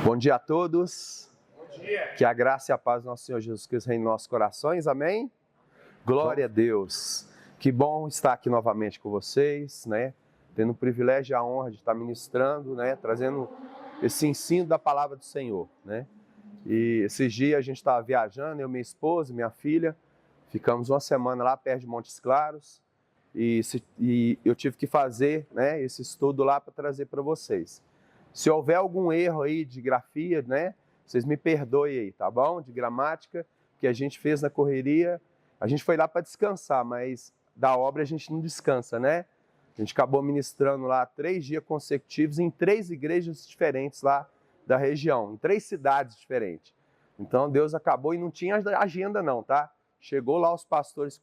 Bom dia a todos. Bom dia. Que a graça e a paz do nosso Senhor Jesus Cristo reine em nossos corações. Amém? Glória a Deus. Que bom estar aqui novamente com vocês, né? Tendo o privilégio e a honra de estar ministrando, né? Trazendo esse ensino da palavra do Senhor, né? E esses dias a gente estava viajando, eu, minha esposa, minha filha, ficamos uma semana lá perto de Montes Claros e eu tive que fazer, né, esse estudo lá para trazer para vocês. Se houver algum erro aí de grafia, né, vocês me perdoem aí, tá bom? De gramática, que a gente fez na correria. A gente foi lá para descansar, mas da obra a gente não descansa, né? A gente acabou ministrando lá 3 dias consecutivos em 3 igrejas diferentes lá da região, em 3 cidades diferentes. Então Deus acabou e não tinha agenda não, tá? Chegou lá, os pastores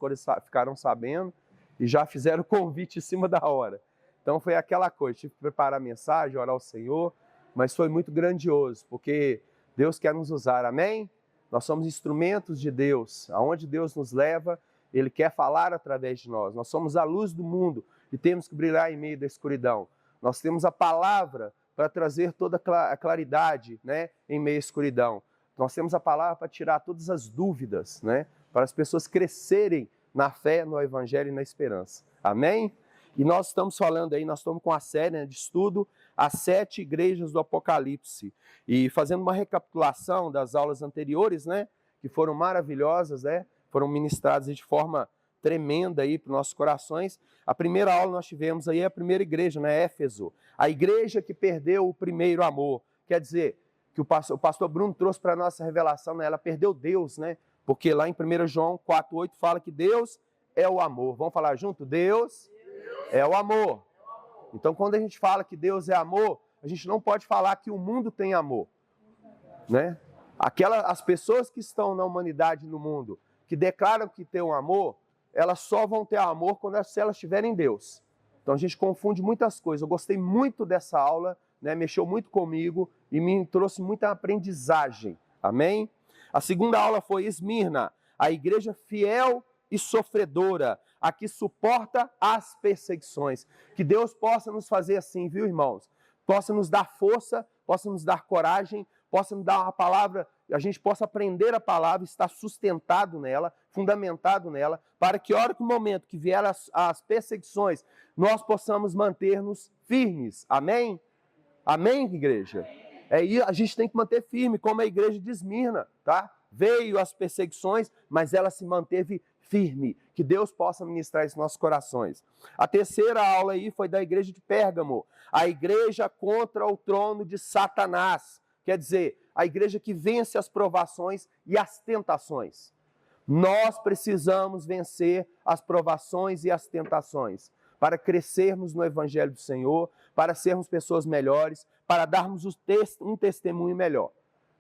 ficaram sabendo e já fizeram o convite em cima da hora. Então foi aquela coisa, tive que preparar a mensagem, orar ao Senhor, mas foi muito grandioso, porque Deus quer nos usar, amém? Nós somos instrumentos de Deus, aonde Deus nos leva, Ele quer falar através de nós. Nós somos a luz do mundo e temos que brilhar em meio da escuridão. Nós temos a palavra para trazer toda a claridade, né, em meio à escuridão. Nós temos a palavra para tirar todas as dúvidas, né, para as pessoas crescerem na fé, no evangelho e na esperança. Amém? E nós estamos falando aí, nós estamos com a série, né, de estudo, as 7 igrejas do Apocalipse. E fazendo uma recapitulação das aulas anteriores, né, que foram maravilhosas, né, foram ministradas de forma tremenda aí para os nossos corações. A primeira aula nós tivemos aí a primeira igreja, né, Éfeso. A igreja que perdeu o primeiro amor. Quer dizer, que o pastor Bruno trouxe para a nossa revelação, né, ela perdeu Deus, né, porque lá em 1 João 4,8 fala que Deus é o amor. Vamos falar junto? Deus é o amor. Então, quando a gente fala que Deus é amor, a gente não pode falar que o mundo tem amor, né? As pessoas que estão na humanidade, no mundo, que declaram que tem um amor, elas só vão ter amor se elas tiverem Deus. Então, a gente confunde muitas coisas. Eu gostei muito dessa aula, né? Mexeu muito comigo e me trouxe muita aprendizagem. Amém? A segunda aula foi Esmirna, a igreja fiel e sofredora, a que suporta as perseguições. Que Deus possa nos fazer assim, viu, irmãos? Possa nos dar força, possa nos dar coragem, possa nos dar uma palavra, a gente possa aprender a palavra, estar sustentado nela, fundamentado nela, para que, hora que o momento que vier as perseguições, nós possamos manter-nos firmes. Amém? Amém, igreja? E a gente tem que manter firme, como a igreja de Esmirna, tá? Veio as perseguições, mas ela se manteve firme. Que Deus possa ministrar isso nos nossos corações. A terceira aula aí foi da igreja de Pérgamo, a igreja contra o trono de Satanás. Quer dizer, a igreja que vence as provações e as tentações. Nós precisamos vencer as provações e as tentações para crescermos no evangelho do Senhor, para sermos pessoas melhores, para darmos um testemunho melhor.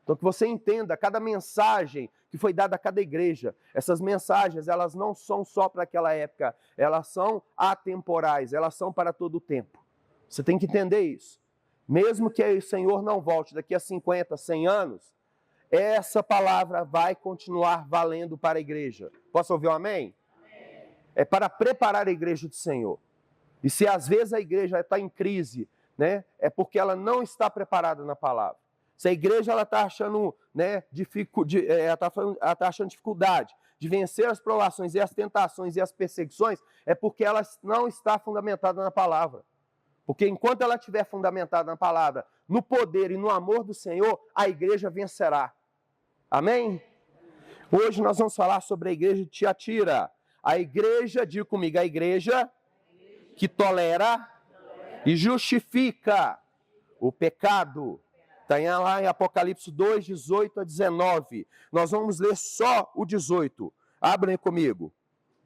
Então, que você entenda, cada mensagem que foi dada a cada igreja, essas mensagens, elas não são só para aquela época, elas são atemporais, elas são para todo o tempo. Você tem que entender isso. Mesmo que o Senhor não volte daqui a 50, 100 anos, essa palavra vai continuar valendo para a igreja. Posso ouvir um amém? Amém. É para preparar a igreja do Senhor. E se às vezes a igreja está em crise, né, é porque ela não está preparada na palavra. Se a igreja está achando, né, tá achando dificuldade de vencer as provações e as tentações e as perseguições, é porque ela não está fundamentada na palavra. Porque enquanto ela estiver fundamentada na palavra, no poder e no amor do Senhor, a igreja vencerá. Amém? Hoje nós vamos falar sobre a igreja de Tiatira. A igreja, diga comigo, a igreja que tolera e justifica o pecado. Está lá em Apocalipse 2, 18 a 19. Nós vamos ler só o 18. Abrem comigo,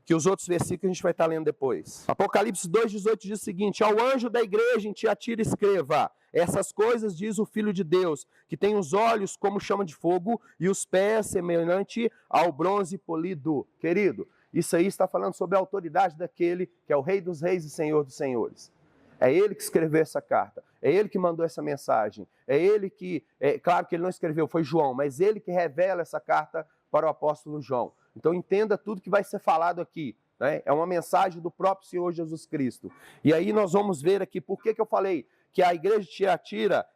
que os outros versículos a gente vai estar lendo depois. Apocalipse 2, 18 diz o seguinte: ao anjo da igreja em Tiatira escreva, essas coisas diz o Filho de Deus, que tem os olhos como chama de fogo e os pés semelhante ao bronze polido. Querido, isso aí está falando sobre a autoridade daquele que é o Rei dos Reis e Senhor dos Senhores. É ele que escreveu essa carta, é ele que mandou essa mensagem, é ele que, claro que ele não escreveu, foi João, mas ele que revela essa carta para o apóstolo João. Então entenda tudo que vai ser falado aqui, né? É uma mensagem do próprio Senhor Jesus Cristo. E aí nós vamos ver aqui por que eu falei que a igreja de Tiatira,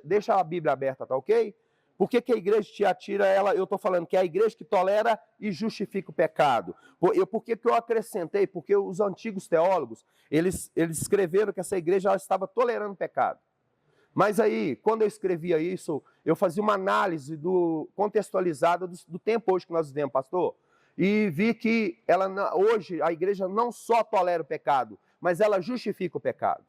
deixa a Bíblia aberta, tá ok? Por que a igreja de Tiatira, eu estou falando que é a igreja que tolera e justifica o pecado? Por que eu acrescentei? Porque os antigos teólogos, eles escreveram que essa igreja ela estava tolerando o pecado. Mas aí, quando eu escrevia isso, eu fazia uma análise contextualizada do tempo hoje que nós vivemos, pastor. E vi que hoje a igreja não só tolera o pecado, mas ela justifica o pecado.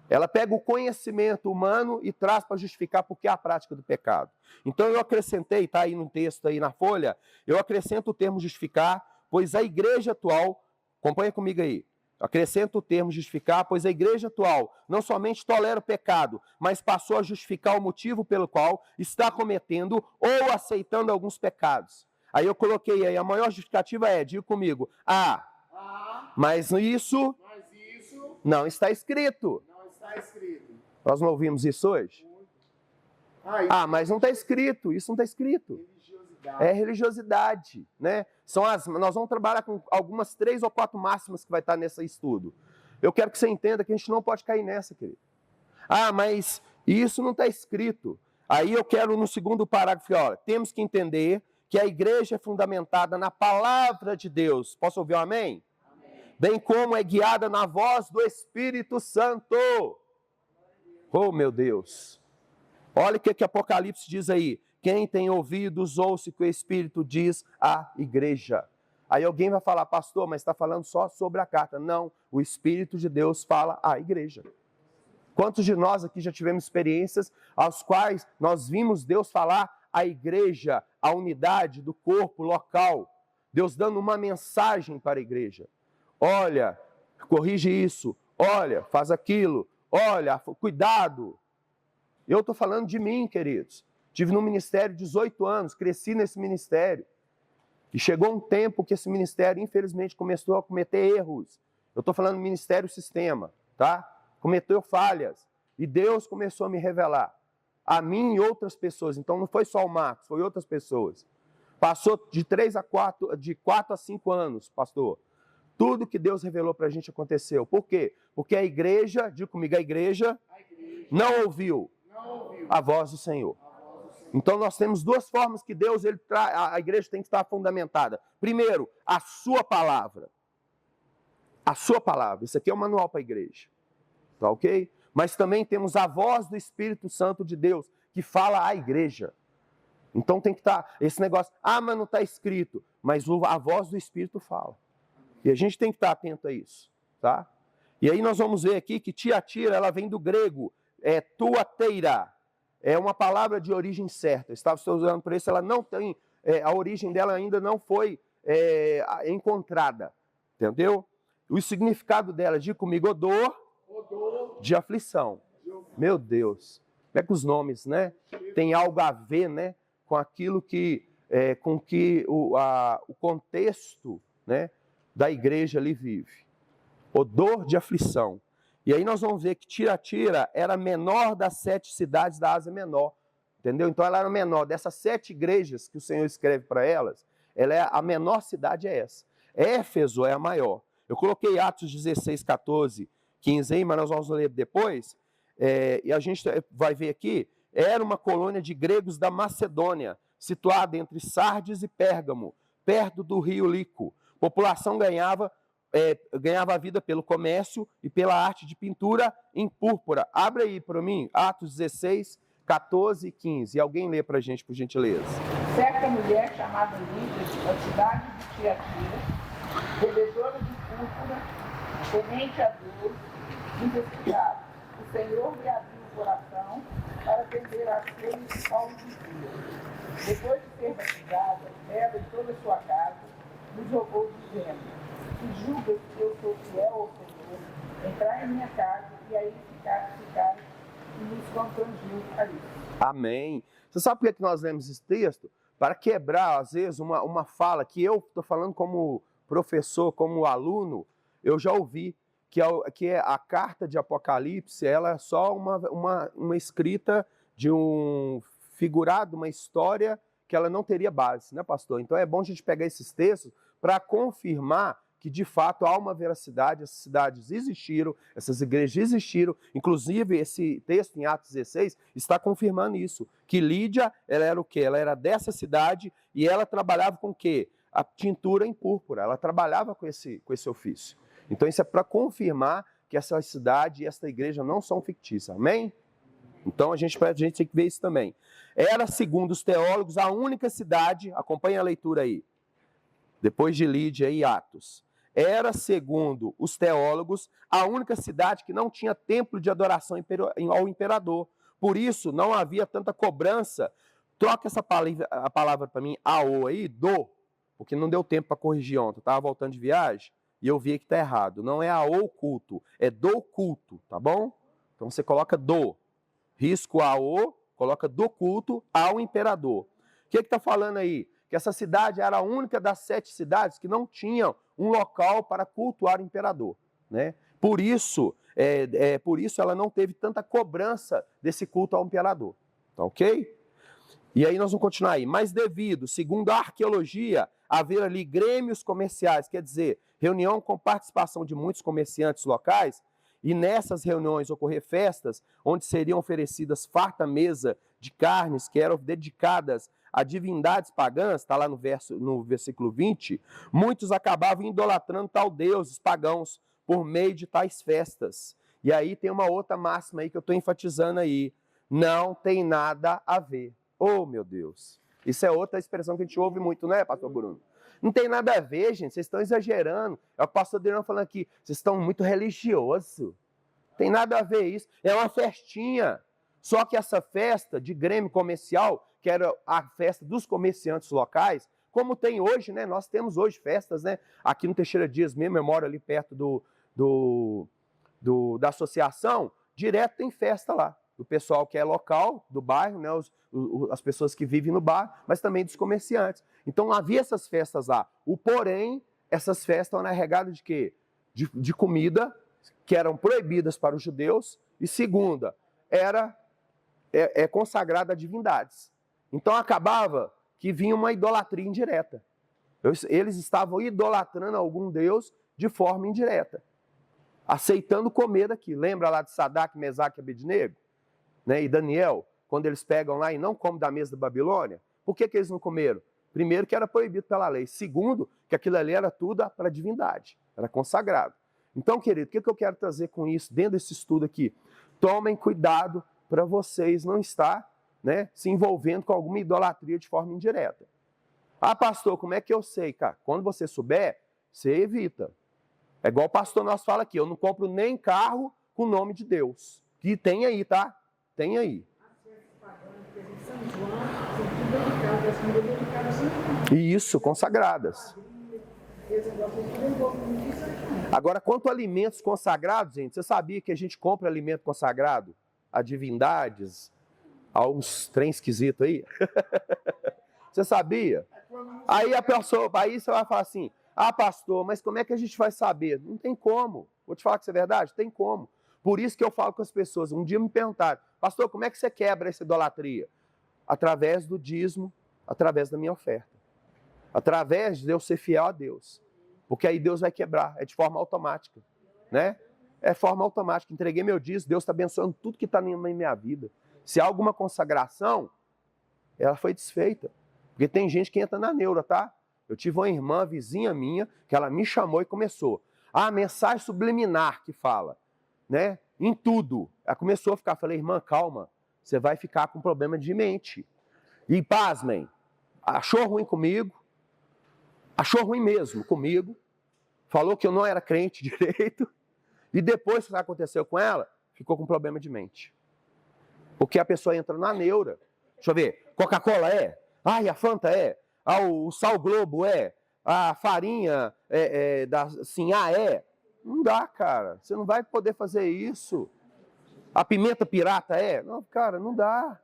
Ela pega o conhecimento humano e traz para justificar porque é a prática do pecado. Então eu acrescentei, está aí no texto, aí na folha, eu acrescento o termo justificar, pois a igreja atual, acompanha comigo aí, acrescento o termo justificar, pois a igreja atual não somente tolera o pecado, mas passou a justificar o motivo pelo qual está cometendo ou aceitando alguns pecados. Aí eu coloquei aí, a maior justificativa diga comigo, mas isso não está escrito. Nós não ouvimos isso hoje? Mas não está escrito, isso não está escrito. É religiosidade, né? Nós vamos trabalhar com algumas 3 ou 4 máximas que vai estar nesse estudo. Eu quero que você entenda que a gente não pode cair nessa, querido. Mas isso não está escrito. Aí eu quero, no segundo parágrafo, temos que entender que a igreja é fundamentada na palavra de Deus. Posso ouvir um amém? Bem como é guiada na voz do Espírito Santo. Oh, meu Deus. Olha o que Apocalipse diz aí. Quem tem ouvidos, ouça o que o Espírito diz à igreja. Aí alguém vai falar, pastor, mas está falando só sobre a carta. Não, o Espírito de Deus fala à igreja. Quantos de nós aqui já tivemos experiências aos quais nós vimos Deus falar à igreja, à unidade do corpo local. Deus dando uma mensagem para a igreja. Olha, corrige isso. Olha, faz aquilo. Olha, cuidado. Eu estou falando de mim, queridos. Tive no ministério 18 anos, cresci nesse ministério. E chegou um tempo que esse ministério, infelizmente, começou a cometer erros. Eu estou falando do ministério sistema, tá? Cometeu falhas. E Deus começou a me revelar. A mim e outras pessoas. Então não foi só o Marcos, foi outras pessoas. Passou de 4 a 5 anos, pastor. Tudo que Deus revelou para a gente aconteceu. Por quê? Porque a igreja, diga comigo, a igreja não ouviu a voz do Senhor. Então nós temos 2 formas que Deus, a igreja tem que estar fundamentada. Primeiro, a sua palavra. A sua palavra. Isso aqui é um manual para a igreja. Tá ok? Mas também temos a voz do Espírito Santo de Deus, que fala à igreja. Então tem que estar, esse negócio, mas não está escrito. Mas a voz do Espírito fala. E a gente tem que estar atento a isso. Tá? E aí nós vamos ver aqui que Tiatira, ela vem do grego, tuateira. É uma palavra de origem certa. Eu estava usando por isso, ela não tem, a origem dela ainda não foi encontrada. Entendeu? O significado dela, diga comigo, odor de aflição. Meu Deus. Como é que os nomes, né? Tem algo a ver, né? Com aquilo que, o contexto, né? Da igreja ali vive. Odor de aflição. E aí nós vamos ver que Tiatira era a menor das 7 cidades da Ásia Menor. Entendeu? Então ela era a menor. Dessas 7 igrejas que o Senhor escreve para elas, a menor cidade é essa. Éfeso é a maior. Eu coloquei Atos 16, 14, 15 aí, mas nós vamos ler depois. E a gente vai ver aqui, era uma colônia de gregos da Macedônia, situada entre Sardes e Pérgamo, perto do rio Lico. A população ganhava a vida pelo comércio e pela arte de pintura em púrpura. Abre aí para mim, Atos 16, 14 e 15. E alguém lê para a gente, por gentileza. Certa mulher chamada Lídia, da cidade de Tiatira, bebedora de púrpura, temente a Deus, investigava. O Senhor lhe abriu o coração para atender às coisas que Paulo dizia. Depois de ser batizada, ela e toda a sua casa nos rogou, dizendo: se julgas que eu sou fiel ao Senhor, entrai em minha casa e aí ficar e nos constrangiu a isso. Amém. Você sabe por que nós lemos esse texto? Para quebrar, às vezes, uma fala que eu estou falando como professor, como aluno, eu já ouvi, que é a carta de Apocalipse, ela é só uma escrita de um figurado, uma história que ela não teria base, né, pastor? Então é bom a gente pegar esses textos para confirmar que de fato há uma veracidade, essas cidades existiram, essas igrejas existiram, inclusive esse texto em Atos 16 está confirmando isso, que Lídia, ela era o quê? Ela era dessa cidade e ela trabalhava com o quê? A tintura em púrpura, ela trabalhava com esse ofício. Então isso é para confirmar que essa cidade e essa igreja não são fictícias, amém? Então a gente tem que ver isso também. Era, segundo os teólogos, a única cidade, acompanha a leitura aí, depois de Lídia e Atos, era, segundo os teólogos, a única cidade que não tinha templo de adoração ao imperador. Por isso, não havia tanta cobrança. Troca a palavra para mim, aô aí, porque não deu tempo para corrigir ontem. Eu estava voltando de viagem e eu vi que está errado. Não é aô culto, é do culto, tá bom? Então você coloca do. Risco aô, coloca do culto ao imperador. O que está falando aí? Que essa cidade era a única das 7 cidades que não tinham um local para cultuar o imperador, né? Por isso ela não teve tanta cobrança desse culto ao imperador, tá ok? E aí nós vamos continuar aí. Mas devido, segundo a arqueologia, haver ali grêmios comerciais, quer dizer, reunião com participação de muitos comerciantes locais, e nessas reuniões ocorrer festas, onde seriam oferecidas farta mesa de carnes que eram dedicadas a divindades pagãs, está lá no versículo 20, muitos acabavam idolatrando tal deuses pagãos por meio de tais festas. E aí tem uma outra máxima aí que eu estou enfatizando aí. Não tem nada a ver. Oh, meu Deus. Isso é outra expressão que a gente ouve muito, né, pastor Bruno? Não tem nada a ver, gente. Vocês estão exagerando. É o pastor Adriano falando aqui. Vocês estão muito religiosos. Tem nada a ver isso. É uma festinha. Só que essa festa de grêmio comercial, que era a festa dos comerciantes locais, como tem hoje, né? Nós temos hoje festas, né? Aqui no Teixeira Dias mesmo, eu moro ali perto da associação, direto tem festa lá. Do pessoal que é local, do bairro, né? As pessoas que vivem no bairro, mas também dos comerciantes. Então havia essas festas lá. Porém, essas festas eram regadas de quê? De comida, que eram proibidas para os judeus, e segunda, era consagrada a divindades. Então acabava que vinha uma idolatria indireta. Eles estavam idolatrando algum deus de forma indireta, aceitando comer daqui. Lembra lá de Sadraque, Mesaque e Abednego? Né? E Daniel, quando eles pegam lá e não comem da mesa da Babilônia, por que eles não comeram? Primeiro, que era proibido pela lei. Segundo, que aquilo ali era tudo para a divindade, era consagrado. Então, querido, o que eu quero trazer com isso, dentro desse estudo aqui? Tomem cuidado para vocês não estar, né, se envolvendo com alguma idolatria de forma indireta. Ah, pastor, como é que eu sei? Cara, quando você souber, você evita. É igual o pastor nosso fala aqui, eu não compro nem carro com o nome de Deus. Que tem aí, tá? Tem aí. Isso, consagradas. Agora, quanto a alimentos consagrados, gente, você sabia que a gente compra alimento consagrado a divindades, a uns trem esquisitos aí? Você sabia? Aí aí você vai falar assim, ah, pastor, mas como é que a gente vai saber? Não tem como. Vou te falar que isso é verdade? Tem como. Por isso que eu falo com as pessoas. Um dia me perguntaram, pastor, como é que você quebra essa idolatria? Através do dízimo, através da minha oferta. Através de eu ser fiel a Deus. Porque aí Deus vai quebrar, é de forma automática, né? É forma automática. Entreguei meu dízimo, Deus está abençoando tudo que está na minha vida. Se há alguma consagração, ela foi desfeita. Porque tem gente que entra na neura, tá? Eu tive uma irmã, vizinha minha, que ela me chamou e começou. Ah, mensagem subliminar que fala, né? Em tudo. Ela começou a ficar, falei, irmã, calma, você vai ficar com problema de mente. E pasmem, achou ruim comigo, achou ruim mesmo comigo, falou que eu não era crente direito, e depois que aconteceu com ela, ficou com problema de mente. Porque a pessoa entra na neura. Deixa eu ver, Coca-Cola é? Ai, a Fanta é? Ah, o Sal Globo é? A farinha da Sinhá é? Não dá, cara. Você não vai poder fazer isso. A pimenta pirata é? Não, cara, não dá.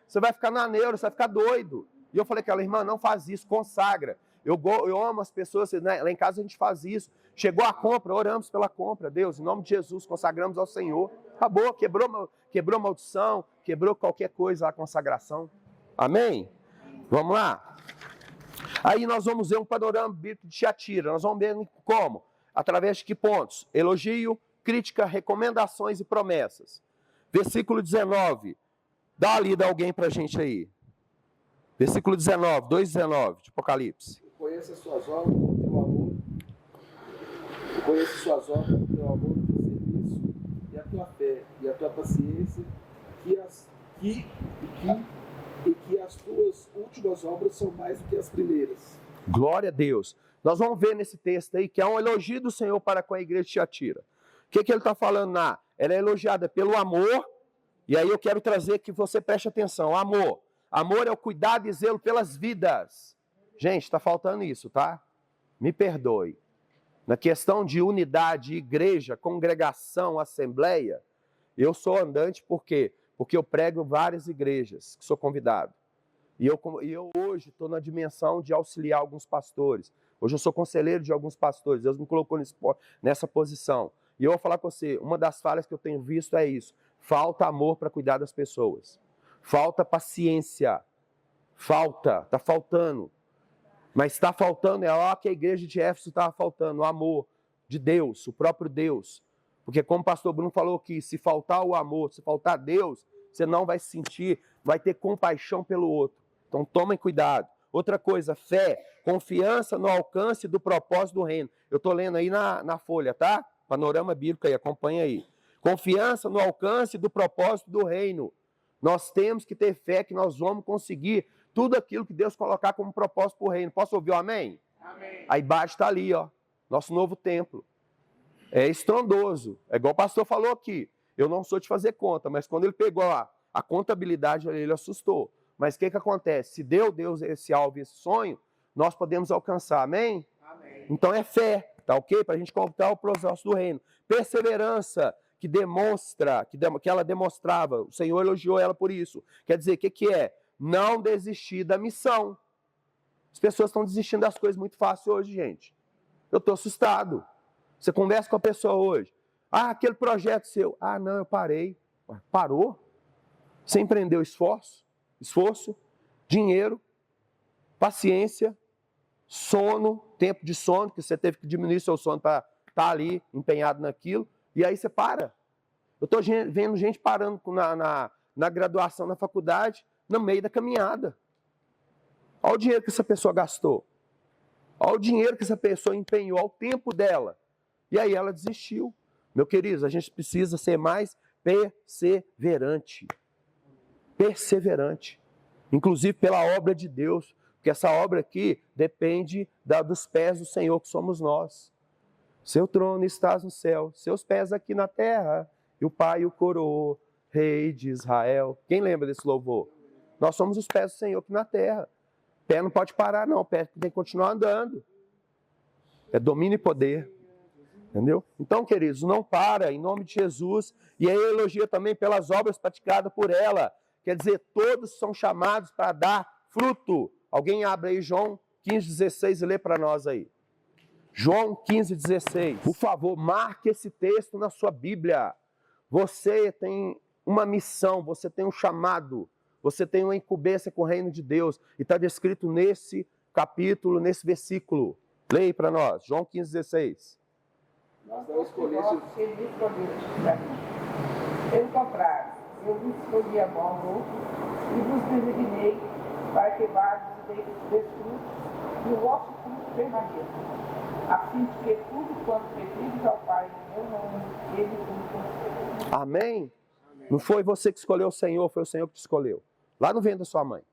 Você vai ficar na neura, você vai ficar doido. E eu falei com ela, irmã, não faz isso, consagra. Eu amo as pessoas, né? Lá em casa a gente faz isso. Chegou a compra, oramos pela compra, Deus, em nome de Jesus, consagramos ao Senhor. Acabou, quebrou maldição, quebrou qualquer coisa, a consagração. Amém? Vamos lá? Aí nós vamos ver um panorama bíblico de Tiatira. Nós vamos ver como? Através de que pontos? Elogio, crítica, recomendações e promessas. Versículo 19. Dá uma lida alguém para a gente aí. Versículo 19, 2:19 de Apocalipse. Conheça as suas obras com teu amor. Conheça as suas obras com teu amor, o teu serviço, e a tua fé, e a tua paciência, que as tuas últimas obras são mais do que as primeiras. Glória a Deus. Nós vamos ver nesse texto aí que é um elogio do Senhor para com a igreja de Tiatira. O que ele está falando lá? Ela é elogiada pelo amor, e aí eu quero trazer que você preste atenção. Amor. Amor é o cuidado e zelo pelas vidas. Gente, está faltando isso, tá? Me perdoe. Na questão de unidade, igreja, congregação, assembleia, eu sou andante por quê? Porque eu prego várias igrejas, que sou convidado. E eu hoje estou na dimensão de auxiliar alguns pastores. Hoje eu sou conselheiro de alguns pastores. Deus me colocou nessa posição. E eu vou falar com você, uma das falhas que eu tenho visto é isso. Falta amor para cuidar das pessoas. Falta paciência. Está faltando. Mas está faltando, é lá que a igreja de Éfeso estava faltando, o amor de Deus, o próprio Deus. Porque como o pastor Bruno falou aqui, se faltar o amor, se faltar Deus, você não vai sentir, vai ter compaixão pelo outro. Então tomem cuidado. Outra coisa, fé, confiança no alcance do propósito do reino. Eu estou lendo aí na folha, tá? Panorama bíblico aí, acompanha aí. Confiança no alcance do propósito do reino. Nós temos que ter fé que nós vamos conseguir tudo aquilo que Deus colocar como propósito para o reino. Posso ouvir o amém? Amém. Aí embaixo está ali, ó, nosso novo templo. É estrondoso. É igual o pastor falou aqui. Eu não sou de fazer conta, mas quando ele pegou a contabilidade, ele assustou. Mas o que acontece? Se deu Deus esse alvo, esse sonho, nós podemos alcançar. Amém? Amém. Então é fé, tá ok? Para a gente completar o processo do reino. Perseverança, que demonstra, que ela demonstrava. O Senhor elogiou ela por isso. Quer dizer, o que é? Não desistir da missão. As pessoas estão desistindo das coisas muito fácil hoje, gente. Eu estou assustado. Você conversa com a pessoa hoje. Ah, aquele projeto seu. Ah, não, eu parei. Parou? Você empreendeu esforço, dinheiro, paciência, sono, tempo de sono, que você teve que diminuir seu sono para estar ali empenhado naquilo, e aí você para. Eu estou vendo gente parando na graduação, na faculdade, no meio da caminhada. Olha o dinheiro que essa pessoa gastou. Olha o dinheiro que essa pessoa empenhou, olha o tempo dela. E aí ela desistiu. Meu querido, a gente precisa ser mais perseverante. Perseverante. Inclusive pela obra de Deus. Porque essa obra aqui depende dos pés do Senhor, que somos nós. Seu trono estás no céu, seus pés aqui na terra. E o Pai o coroou, Rei de Israel. Quem lembra desse louvor? Nós somos os pés do Senhor aqui na terra. Pé não pode parar, não. Pé tem que continuar andando. É domínio e poder. Entendeu? Então, queridos, não para, em nome de Jesus. E aí elogia também pelas obras praticadas por ela. Quer dizer, todos são chamados para dar fruto. Alguém abre aí João 15,16 e lê para nós aí. João 15,16. Por favor, marque esse texto na sua Bíblia. Você tem uma missão, você tem um chamado, você tem uma incumbência com o reino de Deus. E está descrito nesse capítulo, nesse versículo. Leia para nós, João 15,16. Nós não escolhemos. Pelo contrário, eu vos escolhi a mão outro e vos designei para que vades e deis fruto e o vosso fruto permaneça, a fim de que tudo quanto pedires ao Pai em meu nome, Ele vos conceda. Amém? Não foi você que escolheu o Senhor, foi o Senhor que te escolheu. Lá no ventre da sua mãe.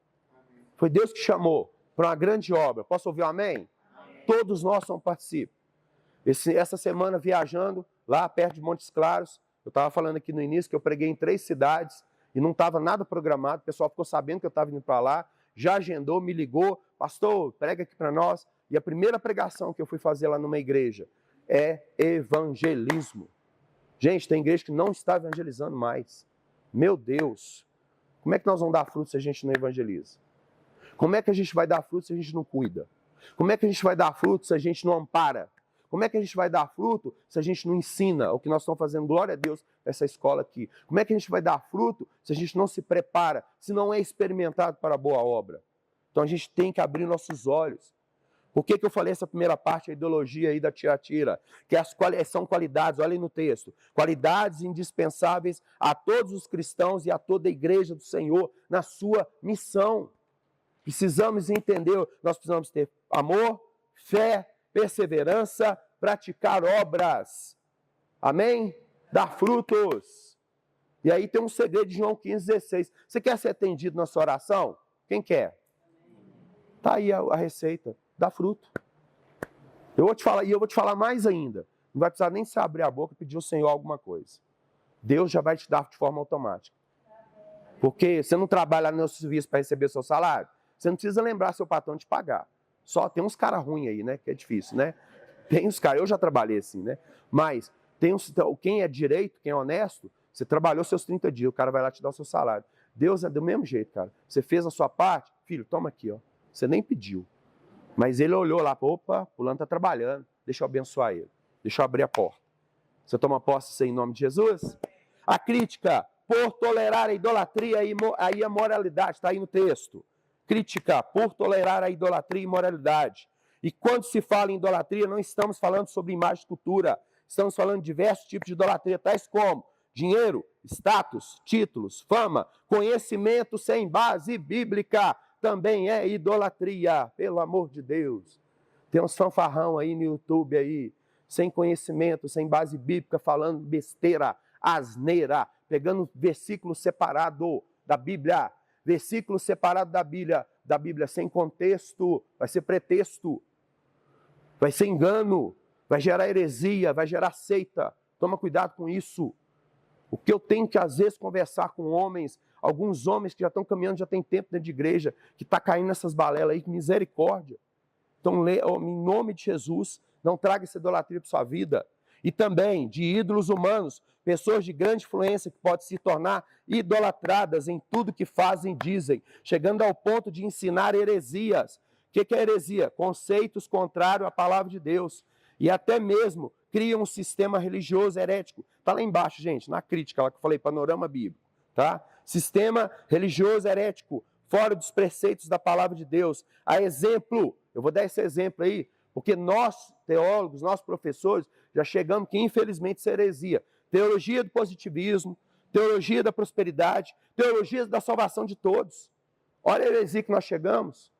Foi Deus que chamou para uma grande obra. Posso ouvir um amém? Todos nós somos participantes. Essa semana viajando lá perto de Montes Claros, eu estava falando aqui no início que eu preguei em 3 cidades e não estava nada programado, o pessoal ficou sabendo que eu estava indo para lá, já agendou, me ligou, pastor, prega aqui para nós. E a primeira pregação que eu fui fazer lá numa igreja é evangelismo. Gente, tem igreja que não está evangelizando mais. Meu Deus, como é que nós vamos dar fruto se a gente não evangeliza? Como é que a gente vai dar fruto se a gente não cuida? Como é que a gente vai dar fruto se a gente não ampara? Como é que a gente vai dar fruto se a gente não ensina o que nós estamos fazendo? Glória a Deus, essa escola aqui. Como é que a gente vai dar fruto se a gente não se prepara, se não é experimentado para a boa obra? Então a gente tem que abrir nossos olhos. Por que eu falei essa primeira parte, a ideologia aí da Tiatira? Que são qualidades, olhem no texto, qualidades indispensáveis a todos os cristãos e a toda a igreja do Senhor na sua missão. Precisamos entender, nós precisamos ter amor, fé, perseverança, praticar obras. Amém? Dar frutos. E aí tem um segredo de João 15,16. Você quer ser atendido na sua oração? Quem quer? Está aí a receita. Dá fruto. Eu vou te falar mais ainda. Não vai precisar nem se abrir a boca e pedir ao Senhor alguma coisa. Deus já vai te dar de forma automática. Porque você não trabalha no serviço para receber seu salário. Você não precisa lembrar seu patrão de pagar. Só tem uns caras ruins aí, né? Que é difícil, né? Tem uns caras, eu já trabalhei assim, né? Mas quem é direito, quem é honesto, você trabalhou seus 30 dias, o cara vai lá te dar o seu salário. Deus é do mesmo jeito, cara. Você fez a sua parte, filho, toma aqui, ó. Você nem pediu. Mas ele olhou lá, opa, o fulano está trabalhando, deixa eu abençoar ele, deixa eu abrir a porta. Você toma posse disso em nome de Jesus? A crítica por tolerar a idolatria e a imoralidade, está aí no texto. Crítica por tolerar a idolatria e imoralidade. E quando se fala em idolatria, não estamos falando sobre imagem e cultura, estamos falando de diversos tipos de idolatria, tais como dinheiro, status, títulos, fama, conhecimento sem base bíblica, também é idolatria, pelo amor de Deus. Tem uns fanfarrão aí no YouTube aí, sem conhecimento, sem base bíblica, falando besteira, asneira, pegando versículo separado da Bíblia, versículo separado da Bíblia sem contexto, vai ser pretexto, vai ser engano, vai gerar heresia, vai gerar seita. Toma cuidado com isso. O que eu tenho que, às vezes, conversar com homens, alguns homens que já estão caminhando, já tem tempo dentro de igreja, que está caindo nessas balelas aí, que misericórdia. Então, em nome de Jesus, não traga essa idolatria para sua vida. E também de ídolos humanos, pessoas de grande influência que podem se tornar idolatradas em tudo que fazem e dizem, chegando ao ponto de ensinar heresias. O que é heresia? Conceitos contrários à palavra de Deus. E até mesmo criam um sistema religioso herético. Está lá embaixo, gente, na crítica, lá que eu falei, panorama bíblico. Tá? Sistema religioso herético, fora dos preceitos da palavra de Deus. A exemplo, eu vou dar esse exemplo aí, porque nós, teólogos, nós professores, já chegamos que infelizmente isso é heresia. Teologia do positivismo, teologia da prosperidade, teologia da salvação de todos. Olha a heresia que nós chegamos.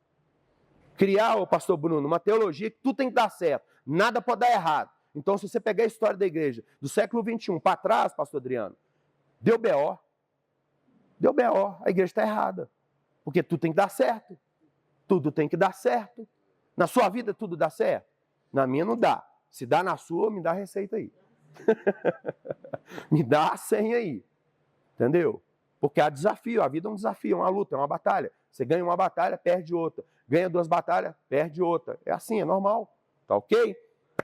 Criar, o pastor Bruno, uma teologia que tudo tem que dar certo, nada pode dar errado. Então, se você pegar a história da igreja do século XXI para trás, pastor Adriano, deu B.O. Deu B.O. A igreja está errada. Porque tudo tem que dar certo. Tudo tem que dar certo. Na sua vida tudo dá certo? Na minha não dá. Se dá na sua, me dá a receita aí. Me dá a senha aí. Entendeu? Porque há desafio. A vida é um desafio, é uma luta, é uma batalha. Você ganha uma batalha, perde outra. Ganha 2 batalhas, perde outra. É assim, é normal. Tá ok?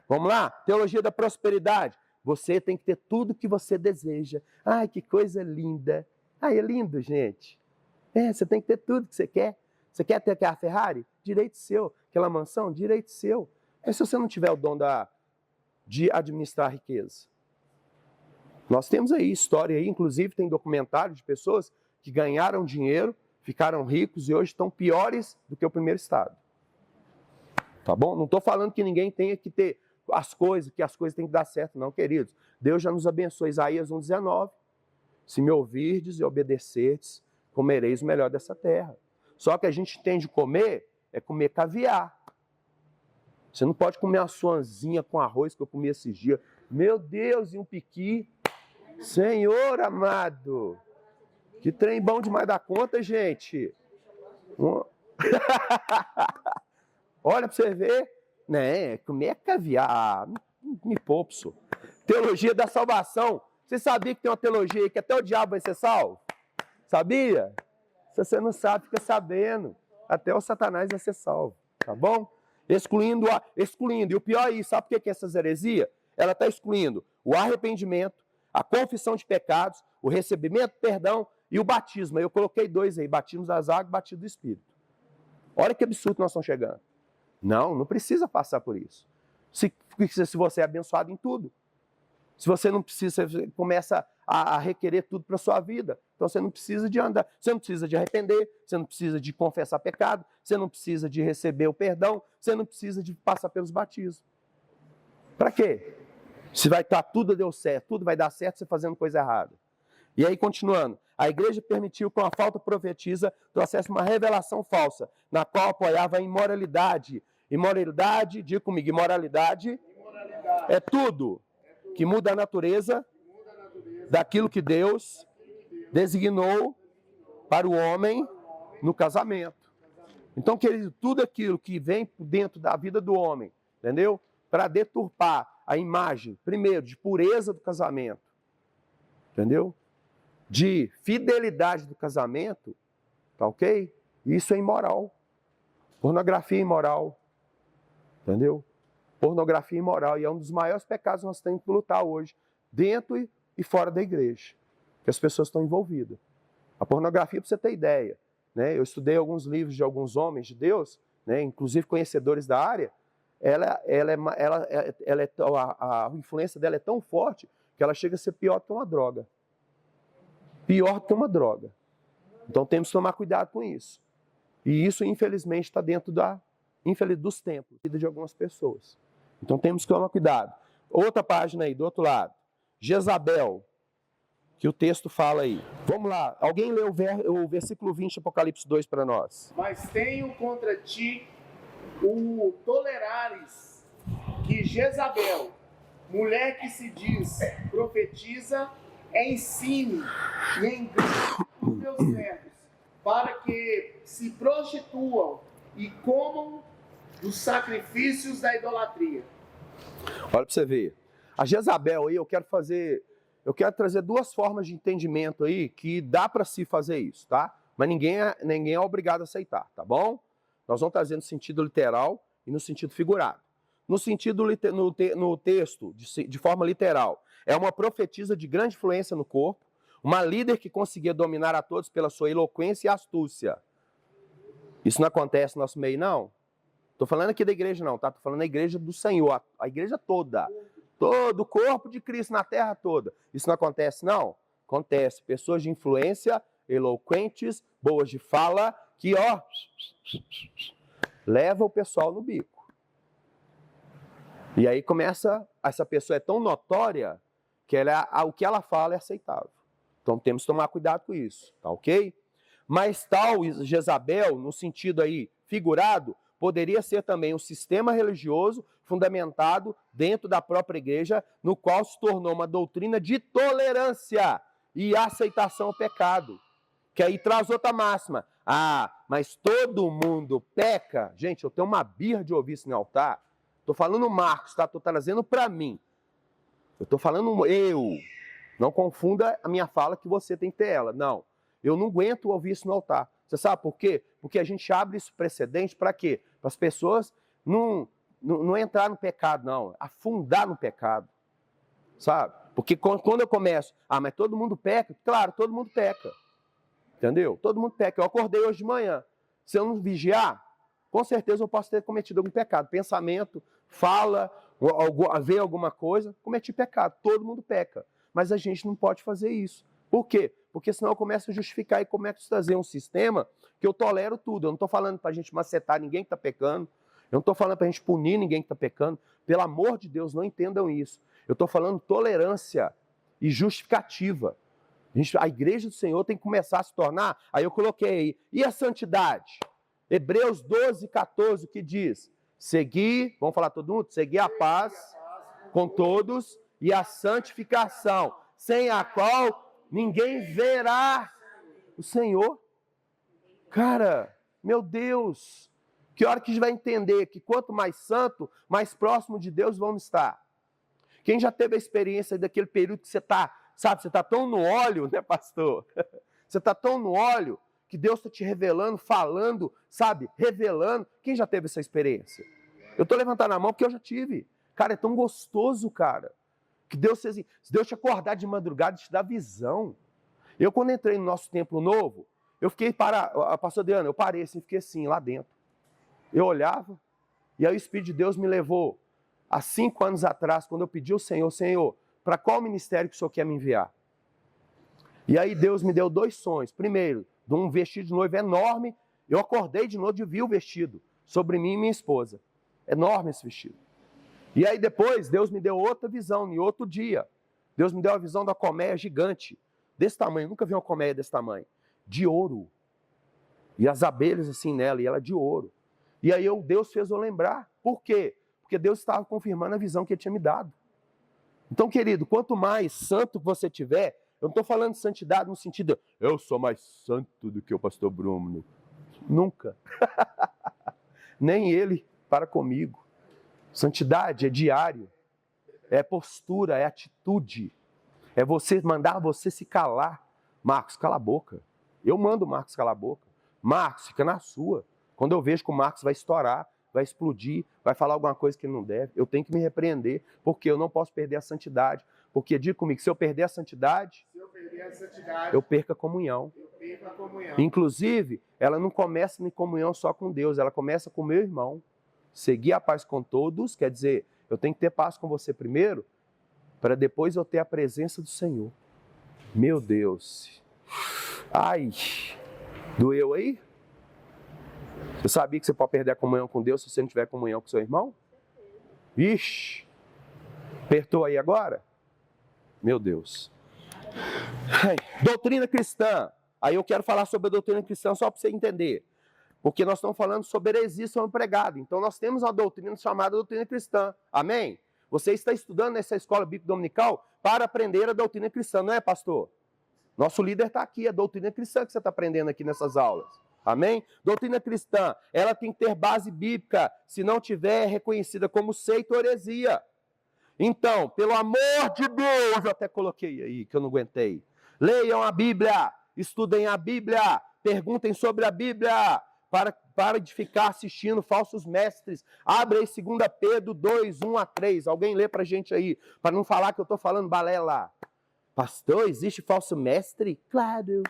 Vamos lá? Teologia da prosperidade. Você tem que ter tudo que você deseja. Ai, que coisa linda. Ai, é lindo, gente. Você tem que ter tudo que você quer. Você quer ter aquela Ferrari? Direito seu. Aquela mansão? Direito seu. Mas se você não tiver o dom de administrar a riqueza? Nós temos aí história aí, inclusive tem documentário de pessoas que ganharam dinheiro, ficaram ricos e hoje estão piores do que o primeiro estado. Tá bom? Não estou falando que ninguém tenha que ter as coisas, que as coisas têm que dar certo, não, queridos. Deus já nos abençoou. Isaías 1,19. Se me ouvirdes e obedecerdes, comereis o melhor dessa terra. Só que a gente entende comer, é comer caviar. Você não pode comer uma suanzinha com arroz que eu comi esses dias. Meu Deus, e um piqui. Senhor amado. Que trem bom demais da conta, gente. Olha para você ver. Né, comer caviar. Me poupo, senhor. Teologia da salvação. Você sabia que tem uma teologia aí que até o diabo vai ser salvo? Sabia? Se você não sabe, fica sabendo. Até o Satanás vai ser salvo. Tá bom? Excluindo. E o pior é isso. Sabe por que é essas heresias? Ela está excluindo o arrependimento, a confissão de pecados, o recebimento do perdão e o batismo. Eu coloquei 2 aí. Batismo das águas e batismo do Espírito. Olha que absurdo nós estamos chegando. Não precisa passar por isso. Se você é abençoado em tudo. Se você não precisa, você começa a requerer tudo para a sua vida. Então você não precisa de andar, você não precisa de arrepender, você não precisa de confessar pecado, você não precisa de receber o perdão, você não precisa de passar pelos batismos. Para quê? Se vai estar tudo deu certo, tudo vai dar certo você fazendo coisa errada. E aí, continuando, a igreja permitiu que uma falta profetisa trouxesse uma revelação falsa, na qual apoiava a imoralidade. Imoralidade, diga comigo, imoralidade é tudo que muda a natureza daquilo que Deus designou para o homem no casamento. Então, querido, tudo aquilo que vem dentro da vida do homem, entendeu? Para deturpar a imagem, primeiro, de pureza do casamento, entendeu? De fidelidade do casamento, tá ok? Isso é imoral. Pornografia é imoral, entendeu? Pornografia é imoral e é um dos maiores pecados que nós temos que lutar hoje, dentro e fora da igreja, que as pessoas estão envolvidas. A pornografia, para você ter ideia, né? Eu estudei alguns livros de alguns homens de Deus, né? Inclusive conhecedores da área, a influência dela é tão forte que ela chega a ser pior do que uma droga. Pior do que uma droga. Então temos que tomar cuidado com isso. E isso, infelizmente, está dentro dos templos, da vida de algumas pessoas. Então temos que tomar cuidado. Outra página aí, do outro lado. Jezabel, que o texto fala aí. Vamos lá, alguém lê o versículo 20 de Apocalipse 2 para nós. Mas tenho contra ti o tolerares que Jezabel, mulher que se diz profetiza, ensine e engane os meus servos, para que se prostituam e comam dos sacrifícios da idolatria. Olha para você ver. A Jezabel aí, eu quero trazer duas formas de entendimento aí que dá para se fazer isso, tá? Mas ninguém é obrigado a aceitar, tá bom? Nós vamos trazer no sentido literal e no sentido figurado. No sentido, no texto, de forma literal, é uma profetisa de grande influência no corpo, uma líder que conseguia dominar a todos pela sua eloquência e astúcia. Isso não acontece no nosso meio, não? Estou falando aqui da igreja, não, tá? Estou falando da igreja do Senhor, a igreja toda. Todo o corpo de Cristo na terra toda. Isso não acontece, não? Acontece. Pessoas de influência, eloquentes, boas de fala, que, ó, leva o pessoal no bico. E aí essa pessoa é tão notória que o que ela fala é aceitável. Então temos que tomar cuidado com isso, tá ok? Mas tal Jezabel, no sentido aí figurado, poderia ser também um sistema religioso fundamentado dentro da própria igreja, no qual se tornou uma doutrina de tolerância e aceitação ao pecado. Que aí traz outra máxima. Ah, mas todo mundo peca. Gente, eu tenho uma birra de ouvir isso no altar. Estou falando Marcos, tá? Estou trazendo para mim. Eu estou falando eu. Não confunda a minha fala que você tem que ter ela. Não. Eu não aguento ouvir isso no altar. Você sabe por quê? Porque a gente abre esse precedente para quê? Para as pessoas não entrar no pecado, não. Afundar no pecado. Sabe? Porque quando eu começo, mas todo mundo peca. Claro, todo mundo peca. Entendeu? Todo mundo peca. Eu acordei hoje de manhã. Se eu não vigiar, com certeza eu posso ter cometido algum pecado. Pensamento, fala, ver alguma coisa, cometi pecado. Todo mundo peca. Mas a gente não pode fazer isso. Por quê? Porque senão eu começo a justificar e começo a trazer um sistema que eu tolero tudo. Eu não estou falando para a gente macetar ninguém que está pecando. Eu não estou falando para a gente punir ninguém que está pecando. Pelo amor de Deus, não entendam isso. Eu estou falando tolerância e justificativa. A igreja do Senhor tem que começar a se tornar... Aí eu coloquei aí. E a santidade? Hebreus 12, 14, que diz... Seguir, vamos falar todo mundo? Seguir a paz com todos e a santificação, sem a qual ninguém verá o Senhor. Cara, meu Deus, que hora que a gente vai entender que quanto mais santo, mais próximo de Deus vamos estar. Quem já teve a experiência daquele período que você está, sabe, você está tão no óleo, né, pastor? Você está tão no óleo que Deus está te revelando, falando, sabe, revelando. Quem já teve essa experiência? Eu estou levantando a mão porque eu já tive. Cara, é tão gostoso, cara. Que Deus, se Deus te acordar de madrugada e te dar visão. Eu, quando entrei no nosso templo novo, eu fiquei pastor Adriano, eu parei assim, fiquei assim, lá dentro. Eu olhava, e aí o Espírito de Deus me levou, há 5 anos atrás, quando eu pedi ao Senhor, para qual ministério que o Senhor quer me enviar? E aí Deus me deu 2 sonhos. Primeiro, de um vestido de noiva enorme. Eu acordei de noite e vi o vestido sobre mim e minha esposa. Enorme esse vestido. E aí depois, Deus me deu outra visão, em outro dia. Deus me deu a visão da colmeia gigante, desse tamanho. Eu nunca vi uma colmeia desse tamanho. De ouro. E as abelhas assim nela, e ela de ouro. E aí Deus fez eu lembrar. Por quê? Porque Deus estava confirmando a visão que Ele tinha me dado. Então, querido, quanto mais santo você tiver, eu não estou falando de santidade no sentido, eu sou mais santo do que o pastor Bruno. Nunca. Nem ele para comigo. Santidade é diário, é postura, é atitude. É você mandar você se calar. Marcos, cala a boca. Eu mando o Marcos calar a boca. Marcos, fica na sua. Quando eu vejo que o Marcos vai estourar, vai explodir, vai falar alguma coisa que ele não deve, eu tenho que me repreender, porque eu não posso perder a santidade. Porque, diga comigo, se eu perder a santidade, eu perco a comunhão. Inclusive, ela não começa em comunhão só com Deus, ela começa com o meu irmão. Seguir a paz com todos, quer dizer, eu tenho que ter paz com você primeiro, para depois eu ter a presença do Senhor. Meu Deus. Ai, doeu aí? Você sabia que você pode perder a comunhão com Deus se você não tiver comunhão com seu irmão? Ixi, apertou aí agora? Meu Deus. Ai, doutrina cristã. Aí eu quero falar sobre a doutrina cristã só para você entender. Porque nós estamos falando sobre heresia sobre pregado. Então nós temos uma doutrina chamada doutrina cristã. Amém? Você está estudando nessa escola bíblica dominical para aprender a doutrina cristã, não é, pastor? Nosso líder está aqui, a doutrina cristã que você está aprendendo aqui nessas aulas. Amém? Doutrina cristã, ela tem que ter base bíblica. Se não tiver, é reconhecida como seita ou heresia. Então, pelo amor de Deus, eu até coloquei aí, que eu não aguentei. Leiam a Bíblia, estudem a Bíblia, perguntem sobre a Bíblia, para de ficar assistindo falsos mestres. Abre aí 2 Pedro 2, 1 a 3. Alguém lê pra gente aí, para não falar que eu estou falando balela. Pastor, existe falso mestre? Claro.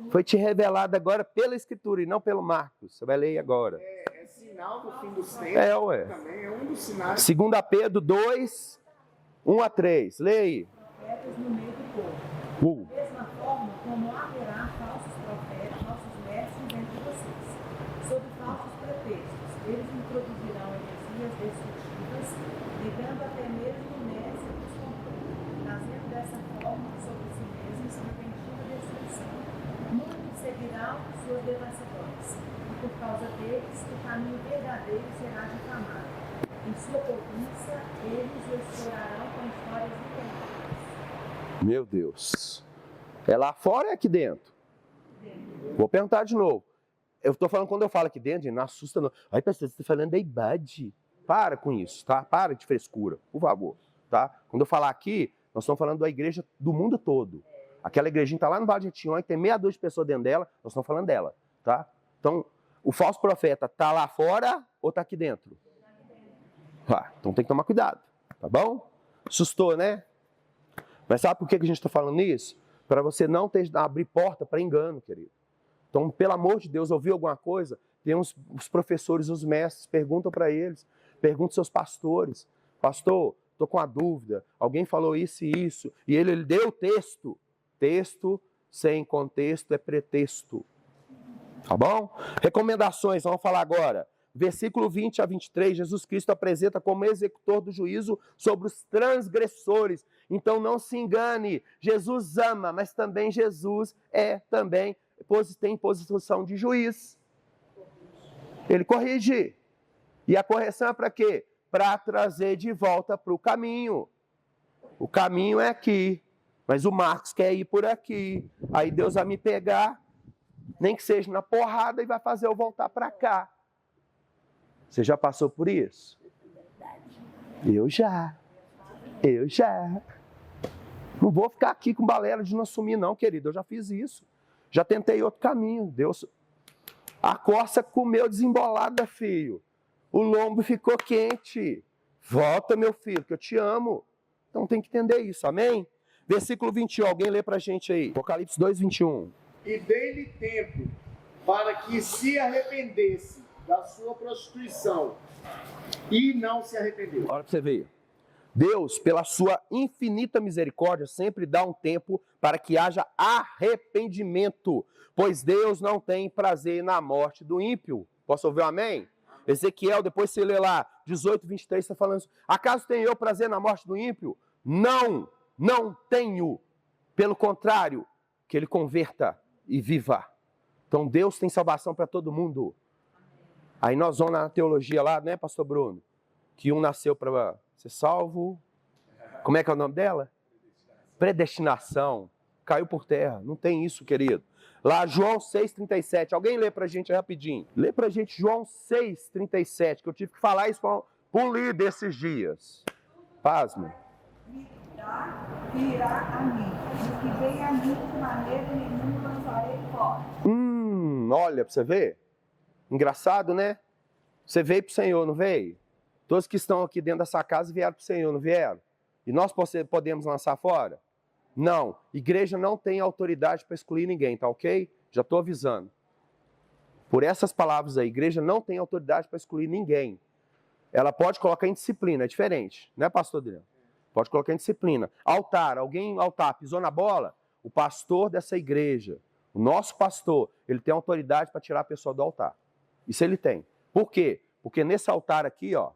Foi te revelado agora pela Escritura e não pelo Marcos. Você vai ler aí agora. É sinal do fim dos tempos. Ué. Também é um dos sinais. 2 Pedro 2, 1 a 3. Lê aí. Profetas no meio do povo. Da mesma forma como haverá falsos profetas, falsos mestres entre vocês, sob falsos pretextos. Eles introduzirão heresias destrutivas, negando até mesmo o mestre que os comprou, trazendo dessa forma sobre si mesmos repentina destruição. Muitos seguirão suas devassidões, e por causa deles o caminho verdadeiro será difamado. Em sua cobiça, eles o explorarão com histórias inventáveis. Meu Deus. É lá fora ou é aqui dentro? Vou perguntar de novo. Eu estou falando, quando eu falo aqui dentro, não assusta não. Ai, pastor, você está falando da idade. Para com isso, tá? Para de frescura, por favor. Tá? Quando eu falar aqui, nós estamos falando da igreja do mundo todo. Aquela igrejinha está lá no Vale de Jequitinhonha, que tem meia dúzia de pessoas dentro dela, nós estamos falando dela. Tá? Então, o falso profeta está lá fora ou está aqui dentro? Então tem que tomar cuidado, tá bom? Assustou, né? Mas sabe por que a gente está falando isso? Para você não abrir porta para engano, querido. Então, pelo amor de Deus, ouviu alguma coisa? Tem os professores, os mestres, perguntam para eles, perguntam seus pastores. Pastor, estou com uma dúvida, alguém falou isso e isso, e ele deu o texto. Texto sem contexto é pretexto. Tá bom? Recomendações, vamos falar agora. Versículo 20 a 23, Jesus Cristo apresenta como executor do juízo sobre os transgressores. Então não se engane, Jesus ama, mas também Jesus tem posição de juiz. Ele corrige. E a correção é para quê? Para trazer de volta para o caminho. O caminho é aqui, mas o Marcos quer ir por aqui. Aí Deus vai me pegar, nem que seja na porrada, e vai fazer eu voltar para cá. Você já passou por isso? Eu já. Não vou ficar aqui com balela de não assumir não, querido. Eu já fiz isso. Já tentei outro caminho. Deus, a corça comeu desembolada, filho. O lombo ficou quente. Volta, meu filho, que eu te amo. Então tem que entender isso, amém? Versículo 21, alguém lê pra gente aí. Apocalipse 2, 21. E dei-lhe tempo para que se arrependesse da sua prostituição, e não se arrependeu. Olha pra você ver. Deus, pela sua infinita misericórdia, sempre dá um tempo para que haja arrependimento, pois Deus não tem prazer na morte do ímpio. Posso ouvir um amém? Ezequiel, depois você lê lá, 18, 23, está falando isso. Acaso tenho eu prazer na morte do ímpio? Não, não tenho. Pelo contrário, que ele converta e viva. Então Deus tem salvação para todo mundo. Aí nós vamos na teologia lá, né, pastor Bruno? Que um nasceu para ser salvo. Como é que é o nome dela? Predestinação. Caiu por terra. Não tem isso, querido. Lá, João 6,37. Alguém lê pra gente rapidinho. Lê pra gente João 6,37, que eu tive que falar isso para um líder desses dias. Pasme. Virá a mim. O que vem a mim, de maneira nenhuma lançarei fora. Olha, pra você ver. Engraçado, né? Você veio pro Senhor, não veio? Todos que estão aqui dentro dessa casa vieram pro Senhor, não vieram? E nós podemos lançar fora? Não. Igreja não tem autoridade para excluir ninguém, tá ok? Já estou avisando. Por essas palavras aí, igreja não tem autoridade para excluir ninguém. Ela pode colocar em disciplina, é diferente, né, pastor Adriano? Pode colocar em disciplina. Altar, pisou na bola? O pastor dessa igreja, o nosso pastor, ele tem autoridade para tirar a pessoa do altar. Isso ele tem. Por quê? Porque nesse altar aqui, ó,